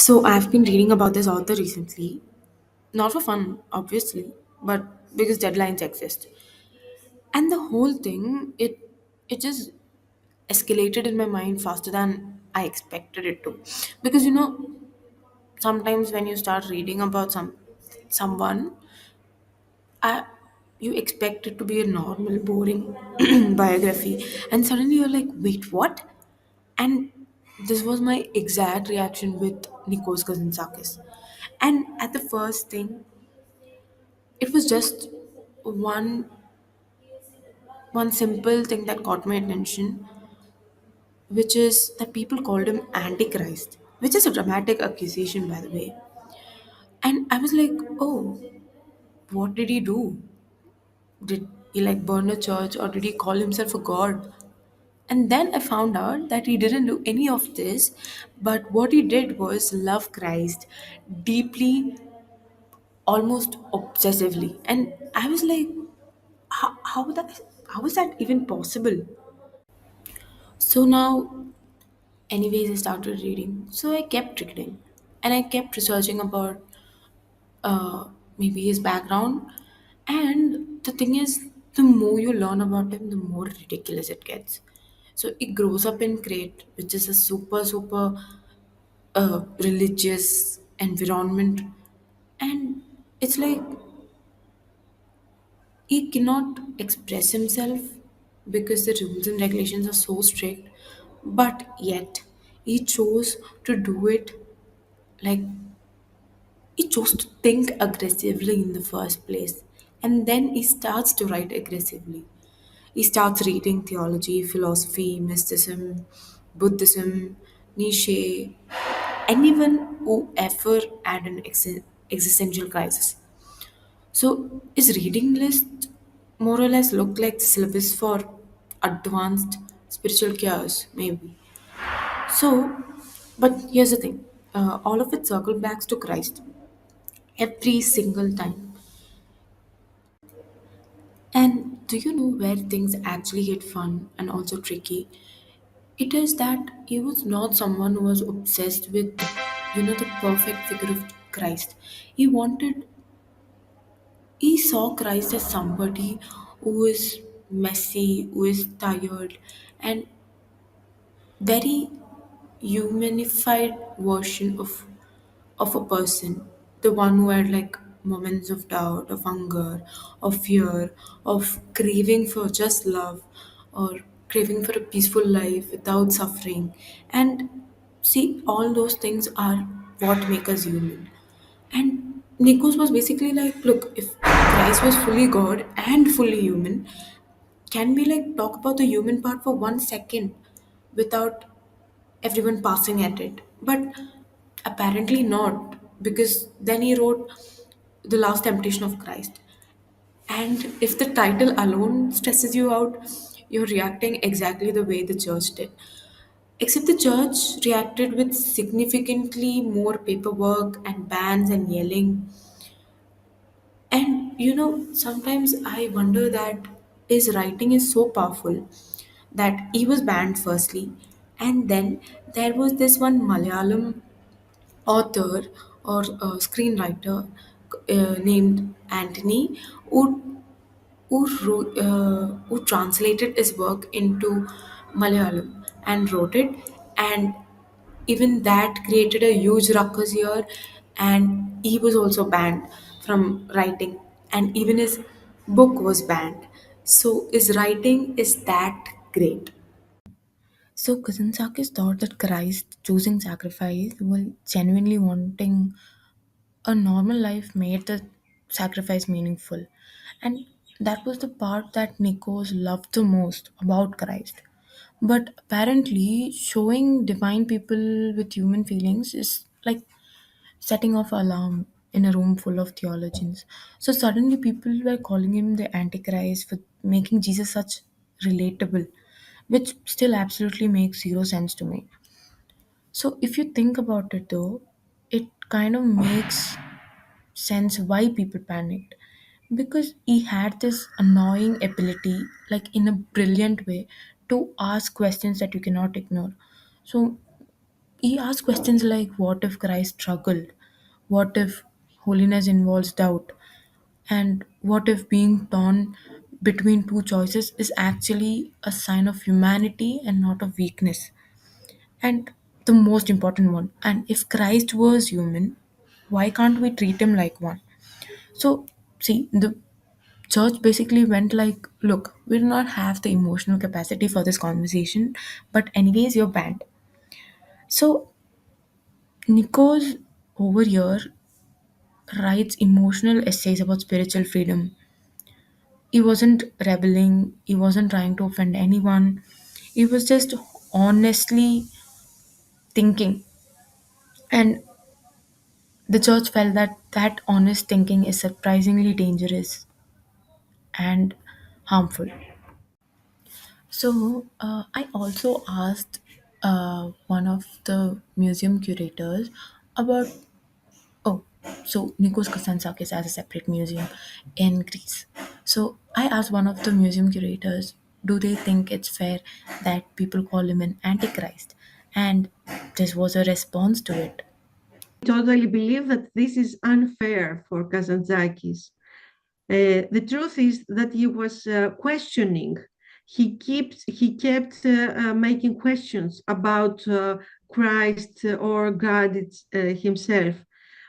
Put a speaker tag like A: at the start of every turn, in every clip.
A: So I've been reading about this author recently, not for fun, obviously, but because deadlines exist. And the whole thing, it just escalated in my mind faster than I expected it to. Because sometimes when you start reading about someone, I, you expect it to be a normal, boring biography, and suddenly you're like, wait, what? And this was my exact reaction with Nikos Kazantzakis. And at the first thing, it was just one one simple thing that caught my attention, which is that people called him Antichrist, which is a dramatic accusation, by the way. And I was like, oh, what did he do? Did he like burn a church or did he call himself a god? And then I found out that he didn't do any of this, but what he did was love Christ deeply, almost obsessively. And I was like, how is that even possible? So now, anyways, I started reading. So I kept reading, and I kept researching about maybe his background. And the thing is, the more you learn about him, the more ridiculous it gets. So he grows up in Crete, which is a super religious environment, and it's like he cannot express himself because the rules and regulations are so strict, but yet he chose to do it. Like, he chose to think aggressively in the first place, and then he starts to write aggressively. He starts reading theology, philosophy, mysticism, Buddhism, Nietzsche, anyone who ever had an existential crisis. So, his reading list more or less look like the syllabus for advanced spiritual cures, maybe. So, but here's the thing, all of it circle back to Christ every single time. And do you know where things actually get fun and also tricky? It is that he was not someone who was obsessed with, the perfect figure of Christ. He wanted, he saw Christ as somebody who is messy, who is tired, and very humanified version of a person, the one who had like moments of doubt, of hunger, of fear, of craving for just love, or craving for a peaceful life without suffering. And see, all those things are what make us human. And Nikos was basically like, look, if Christ was fully God and fully human, can we like talk about the human part for 1 second without everyone passing at it? But apparently not, because then he wrote The Last Temptation of Christ. And if the title alone stresses you out, you're reacting exactly the way the church did. Except the church reacted with significantly more paperwork and bans and yelling. And sometimes I wonder that his writing is so powerful that he was banned firstly, and then there was this one Malayalam author or screenwriter named Anthony who translated his work into Malayalam and wrote it, and even that created a huge ruckus here, and he was also banned from writing, and even his book was banned. So his writing is that great. So Kazantzakis thought that Christ choosing sacrifice while genuinely wanting a normal life made the sacrifice meaningful. And that was the part that Nikos loved the most about Christ. But apparently, showing divine people with human feelings is like setting off alarm in a room full of theologians. So suddenly, people were calling him the Antichrist for making Jesus such relatable, which still absolutely makes zero sense to me. So if you think about it though, it kind of makes sense why people panicked, because he had this annoying ability, like in a brilliant way, to ask questions that you cannot ignore. So He asked questions like, what if Christ struggled? What if holiness involves doubt? And what if being torn between two choices is actually a sign of humanity and not of weakness? And the most important one, and if Christ was human, why can't we treat him like one? So, see, the church basically went like, look, we do not have the emotional capacity for this conversation, but anyways, you're banned. So, Nikos over here writes emotional essays about spiritual freedom. He wasn't rebelling, he wasn't trying to offend anyone, he was just honestly thinking. And the church felt that that honest thinking is surprisingly dangerous and harmful. So, I also asked one of the museum curators about, oh, so Nikos Kazantzakis has a separate museum in Greece. So, I asked one of the museum curators, do they think it's fair that people call him an antichrist? And this was a response to it.
B: Totally believe that this is unfair for Kazantzakis. The truth is that he was questioning. He kept making questions about Christ or God himself,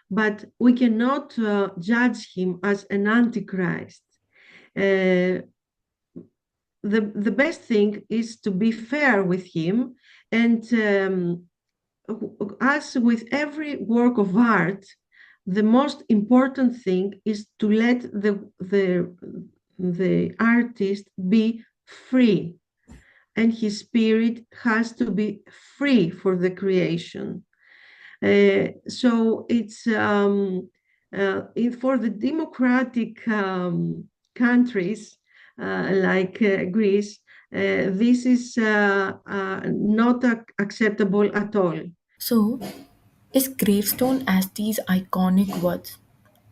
B: but we cannot judge him as an antichrist. Uh, the best thing is to be fair with him, and as with every work of art, the most important thing is to let the artist be free, and his spirit has to be free for the creation. So it's for the democratic countries like Greece, this is not acceptable at all.
A: So, his gravestone has these iconic words: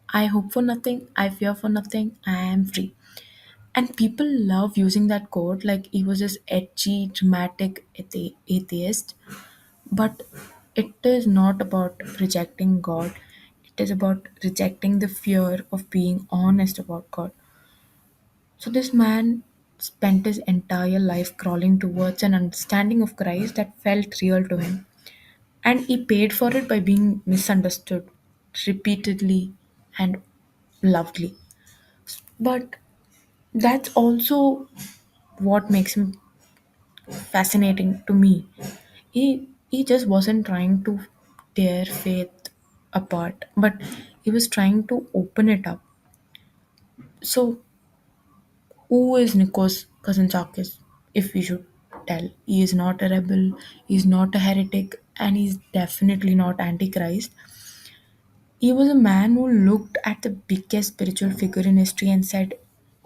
A: I hope for nothing, I fear for nothing, I am free. And people love using that quote like he was this edgy, dramatic atheist. But it is not about rejecting God, it is about rejecting the fear of being honest about God. So, this man spent his entire life crawling towards an understanding of Christ that felt real to him. And he paid for it by being misunderstood repeatedly and loudly. But that's also what makes him fascinating to me. He just wasn't trying to tear faith apart, but he was trying to open it up. So, who is Nikos Kazantzakis? If we should tell, he is not a rebel, he is not a heretic, and he's definitely not antichrist. He was a man who looked at the biggest spiritual figure in history and said,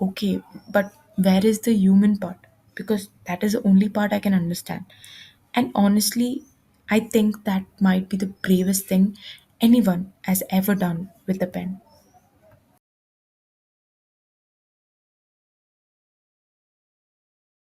A: okay, but where is the human part? Because that is the only part I can understand. And honestly, I think that might be the bravest thing anyone has ever done with a pen.